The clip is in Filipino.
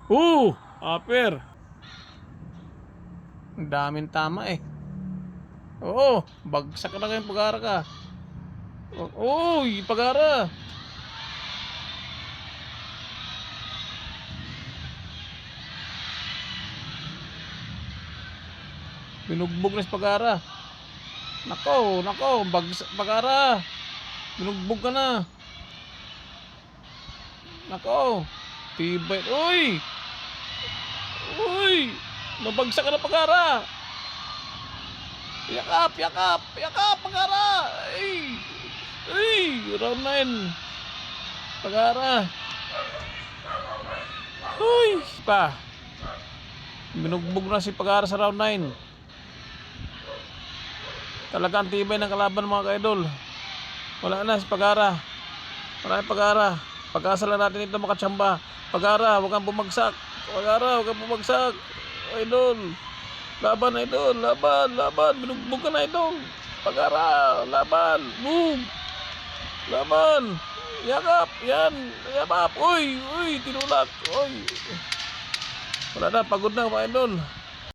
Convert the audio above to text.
Upper. Ang daming tama eh. Oo, bagsak na kayong pag-ara ka. Uy, pag-ara. Binugbog na si pag-ara. Nako, bagsak pag-ara. Binugbog ka na. Nako, tibay. Uy, nabagsak ka na pag-ara. Yakap, pag-ara. Round 9. Pag-ara. Uy, pa. Binugbog na si pag-ara sa round 9. Talagang tibay ng kalaban mga ka-idol. Wala na si pag-ara. Wala na pag-ara. Pag-asa lang natin ito makatsamba. Pag-ara, huwag kang bumagsak. Pag-ara, huwag kang bumagsak. Idol. Laban, idol. Laban. Binugbog ka na, idol. Pag-ara, laban. Boom. Laban. Yakap. Yan. Yakap. Uy. Tinulak. Uy. Wala na. Pagod na mga idol.